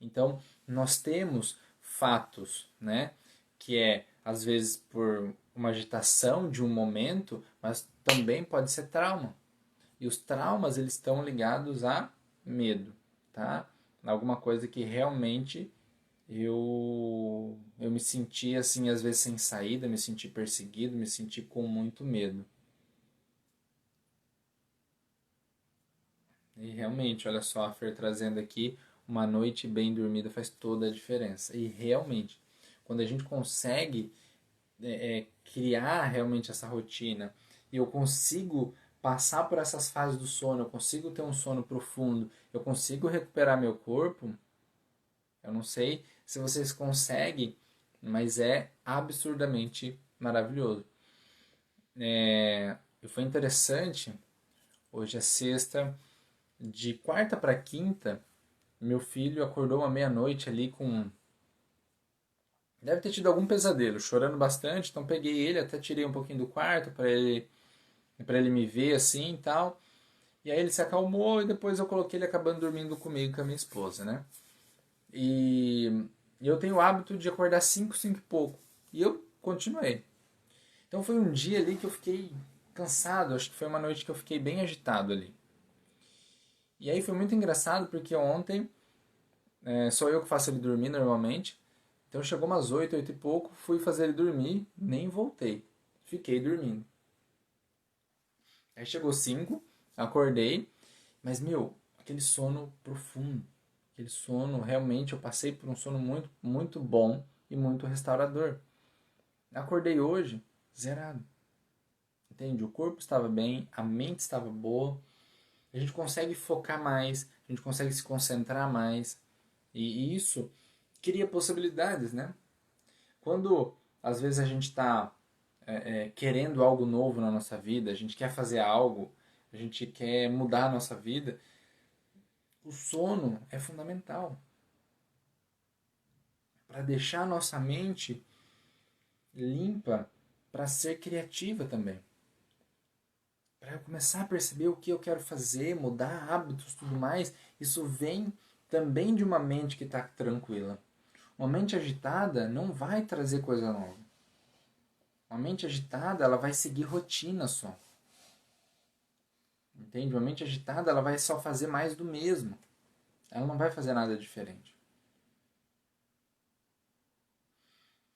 Então, nós temos fatos, né? Que é, às vezes, por uma agitação de um momento, mas também pode ser trauma. E os traumas, eles estão ligados a medo, tá? Alguma coisa que realmente eu me senti, assim, às vezes sem saída, me senti perseguido, me senti com muito medo. E realmente, olha só, a Fer trazendo aqui, uma noite bem dormida faz toda a diferença. E realmente, quando a gente consegue criar realmente essa rotina e eu consigo passar por essas fases do sono, eu consigo ter um sono profundo, eu consigo recuperar meu corpo, eu não sei se vocês conseguem, mas é absurdamente maravilhoso. E foi interessante, hoje é sexta, de quarta para quinta, meu filho acordou à meia-noite ali com. Deve ter tido algum pesadelo, chorando bastante. Então peguei ele, até tirei um pouquinho do quarto para ele me ver assim e tal. E aí ele se acalmou e depois eu coloquei ele acabando dormindo comigo, com a minha esposa, né? E eu tenho o hábito de acordar 5, 5 e pouco. E eu continuei. Então foi um dia ali que eu fiquei cansado. Acho que foi uma noite que eu fiquei bem agitado ali. E aí foi muito engraçado porque ontem sou eu que faço ele dormir normalmente. Então chegou umas 8, 8 e pouco, fui fazer ele dormir, nem voltei. Fiquei dormindo. Aí chegou 5, acordei, mas meu, aquele sono profundo, aquele sono, realmente eu passei por um sono muito, muito bom e muito restaurador. Acordei hoje zerado. Entende? O corpo estava bem, a mente estava boa, a gente consegue focar mais, a gente consegue se concentrar mais. E isso cria possibilidades, né? Quando às vezes a gente está querendo algo novo na nossa vida, a gente quer fazer algo, a gente quer mudar a nossa vida, o sono é fundamental para deixar a nossa mente limpa, para ser criativa também. Para eu começar a perceber o que eu quero fazer, mudar hábitos, tudo mais, isso vem também de uma mente que está tranquila. Uma mente agitada não vai trazer coisa nova. Uma mente agitada, ela vai seguir rotina só. Entende? Uma mente agitada, ela vai só fazer mais do mesmo. Ela não vai fazer nada diferente.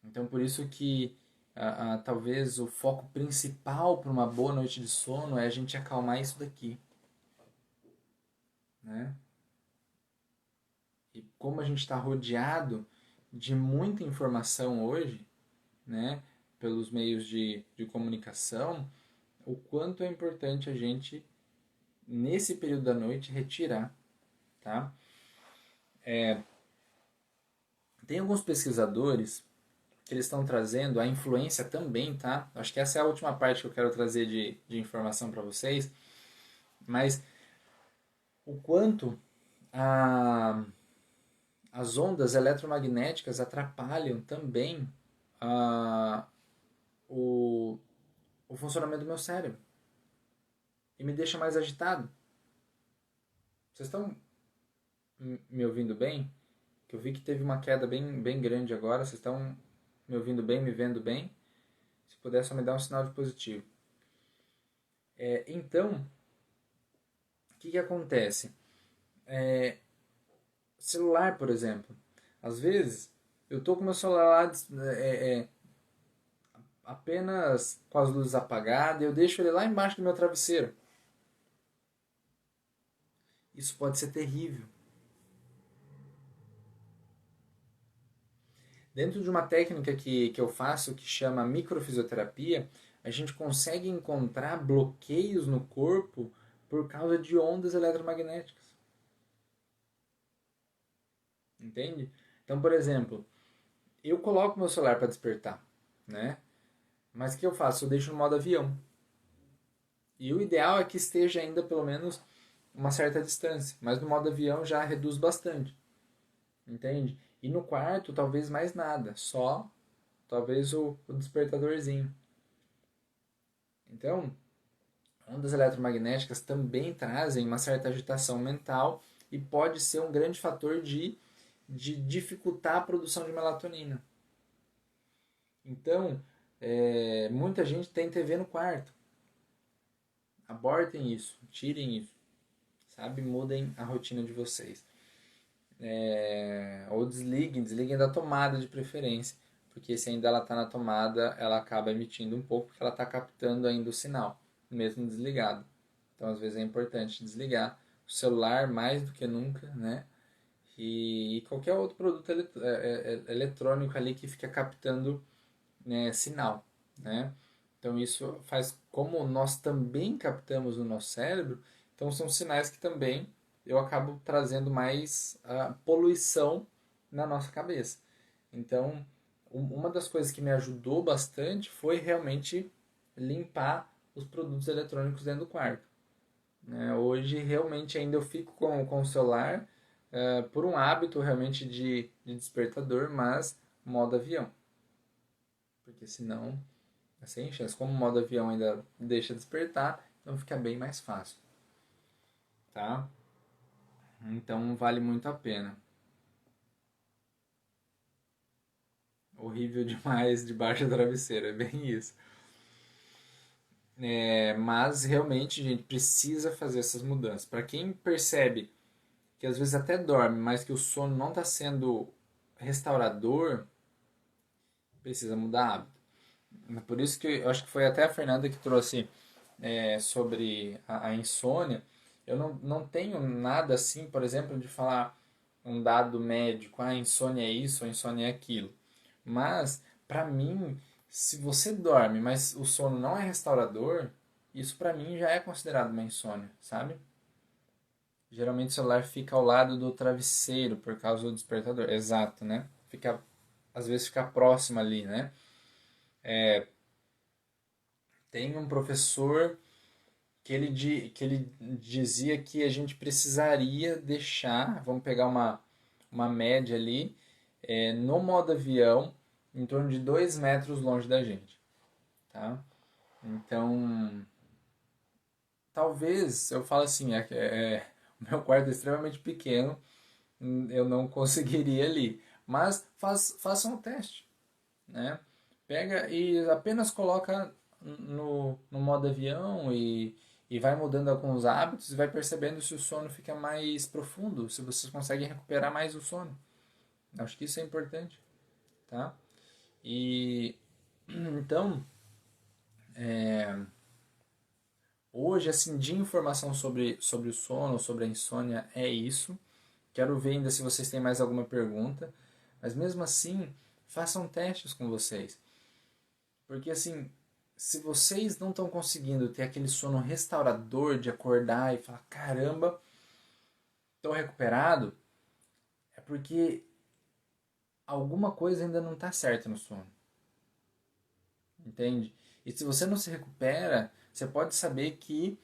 Então, por isso que talvez o foco principal para uma boa noite de sono é a gente acalmar isso daqui. Né? E como a gente está rodeado de muita informação hoje, né, pelos meios de comunicação, o quanto é importante a gente, nesse período da noite, retirar. Tá? Tem alguns pesquisadores que eles estão trazendo a influência também, tá? Acho que essa é a última parte que eu quero trazer de informação para vocês, mas o quanto a, as ondas eletromagnéticas atrapalham também o, o funcionamento do meu cérebro e me deixa mais agitado. Vocês estão me ouvindo bem? Que eu vi que teve uma queda bem grande agora. Vocês estão me ouvindo bem, me vendo bem? Se puder, só me dá um sinal de positivo. Então, o que acontece? Celular, por exemplo. Às vezes, eu tô com meu celular apenas com as luzes apagadas e eu deixo ele lá embaixo do meu travesseiro. Isso pode ser terrível. Dentro de uma técnica que eu faço que chama microfisioterapia, a gente consegue encontrar bloqueios no corpo por causa de ondas eletromagnéticas. Entende? Então, por exemplo, eu coloco meu celular para despertar, né? Mas o que eu faço? Eu deixo no modo avião. E o ideal é que esteja ainda pelo menos uma certa distância, mas no modo avião já reduz bastante. Entende? E no quarto, talvez mais nada, só talvez o despertadorzinho. Então, ondas eletromagnéticas também trazem uma certa agitação mental e pode ser um grande fator de dificultar a produção de melatonina. Então, muita gente tem TV no quarto. Abortem isso, tirem isso, sabe? Mudem a rotina de vocês. Ou desliguem da tomada de preferência, porque se ainda ela está na tomada, ela acaba emitindo um pouco, porque ela está captando ainda o sinal, mesmo desligado. Então, às vezes é importante desligar o celular mais do que nunca, né? E qualquer outro produto eletrônico ali que fica captando, né, sinal, né? Então isso faz, como nós também captamos no nosso cérebro, então são sinais que também eu acabo trazendo mais poluição na nossa cabeça. Então, uma das coisas que me ajudou bastante foi realmente limpar os produtos eletrônicos dentro do quarto. Né? Hoje, realmente, ainda eu fico com o celular por um hábito realmente de despertador, mas modo avião. Porque senão, é sem chance. Como o modo avião ainda deixa despertar, então fica bem mais fácil. Tá? Então, vale muito a pena. Horrível demais debaixo da travesseira, é bem isso. Mas realmente, gente, precisa fazer essas mudanças. Para quem percebe que às vezes até dorme, mas que o sono não está sendo restaurador, precisa mudar hábito. Por isso que eu acho que foi até a Fernanda que trouxe sobre a insônia. Eu não tenho nada assim, por exemplo, de falar um dado médico, a insônia é isso, a insônia é aquilo. Mas, pra mim, se você dorme, mas o sono não é restaurador, isso pra mim já é considerado uma insônia, sabe? Geralmente o celular fica ao lado do travesseiro por causa do despertador. Exato, né? Fica, às vezes fica próximo ali, né? Tem um professor que ele dizia que a gente precisaria deixar, vamos pegar uma média ali, no modo avião, em torno de 2 metros longe da gente, tá? Então, talvez, eu falo assim, o meu quarto é extremamente pequeno, eu não conseguiria ali, mas faça um teste, né? Pega e apenas coloca no modo avião e vai mudando alguns hábitos e vai percebendo se o sono fica mais profundo, se vocês conseguem recuperar mais o sono. Acho que isso é importante, tá? E então, hoje, assim, de informação sobre o sono, sobre a insônia, é isso. Quero ver ainda se vocês têm mais alguma pergunta, mas mesmo assim, façam testes com vocês. Porque assim, se vocês não estão conseguindo ter aquele sono restaurador de acordar e falar, caramba, estou recuperado, é porque alguma coisa ainda não está certa no sono. Entende? E se você não se recupera, você pode saber que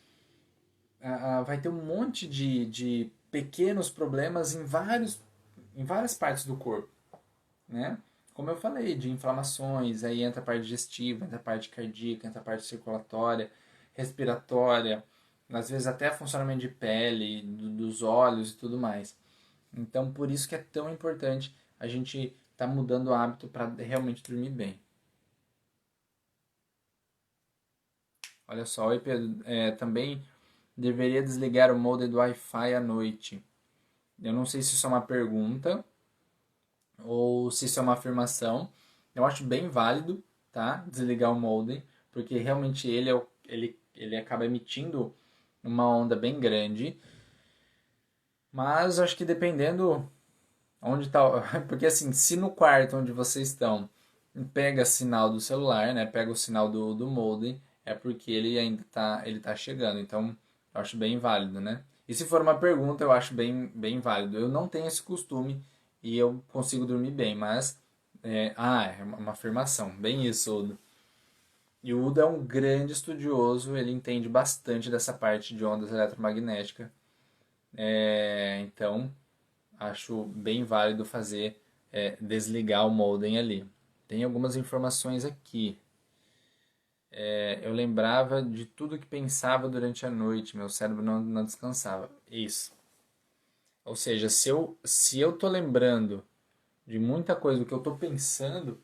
vai ter um monte de pequenos problemas em várias partes do corpo, né? Como eu falei, de inflamações, aí entra a parte digestiva, entra a parte cardíaca, entra a parte circulatória, respiratória, às vezes até funcionamento de pele, dos olhos e tudo mais. Então, por isso que é tão importante a gente estar mudando o hábito para realmente dormir bem. Olha só, oi Pedro, também deveria desligar o modem do Wi-Fi à noite. Eu não sei se isso é uma pergunta ou se isso é uma afirmação. Eu acho bem válido, tá? Desligar o modem, porque realmente ele acaba emitindo uma onda bem grande. Mas acho que dependendo onde tá, porque assim, se no quarto onde vocês estão pega sinal do celular, né? Pega o sinal do modem, é porque ele tá chegando. Então, eu acho bem válido, né? E se for uma pergunta, eu acho bem válido. Eu não tenho esse costume e eu consigo dormir bem, mas é uma afirmação, bem isso, Udo. E o Udo é um grande estudioso, ele entende bastante dessa parte de ondas eletromagnéticas. Então, acho bem válido fazer desligar o modem ali. Tem algumas informações aqui. Eu lembrava de tudo que pensava durante a noite, meu cérebro não descansava. Isso. Ou seja, se eu tô lembrando de muita coisa do que eu tô pensando,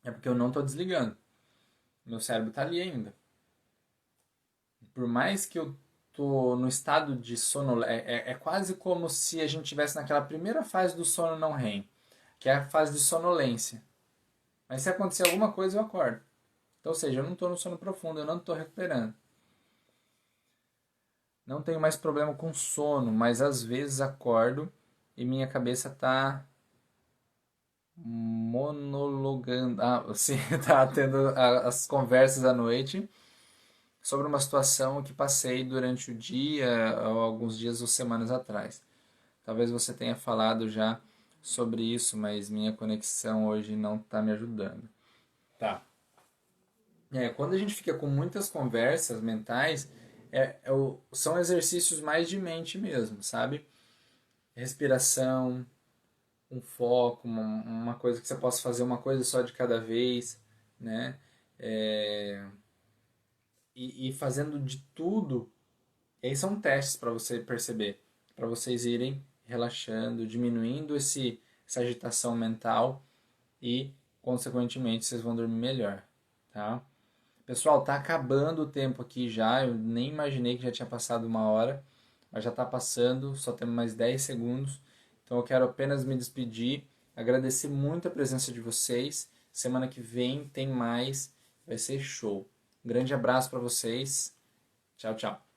é porque eu não tô desligando. Meu cérebro tá ali ainda. Por mais que eu tô no estado de sono, é quase como se a gente tivesse naquela primeira fase do sono não REM, que é a fase de sonolência. Mas se acontecer alguma coisa, eu acordo. Então, ou seja, eu não estou no sono profundo, eu não estou recuperando. Não tenho mais problema com sono, mas às vezes acordo e minha cabeça está monologando. Sim, tá tendo as conversas à noite sobre uma situação que passei durante o dia, ou alguns dias ou semanas atrás. Talvez você tenha falado já sobre isso, mas minha conexão hoje não está me ajudando. Tá. Quando a gente fica com muitas conversas mentais, são exercícios mais de mente mesmo, sabe? Respiração, um foco, uma coisa que você possa fazer uma coisa só de cada vez, né? É, e fazendo de tudo, e aí são testes para você perceber, para vocês irem relaxando, diminuindo essa agitação mental e, consequentemente, vocês vão dormir melhor, tá? Pessoal, tá acabando o tempo aqui já. Eu nem imaginei que já tinha passado 1 hora, mas já tá passando, só temos mais 10 segundos. Então eu quero apenas me despedir, agradecer muito a presença de vocês. Semana que vem tem mais, vai ser show. Um grande abraço para vocês. Tchau, tchau.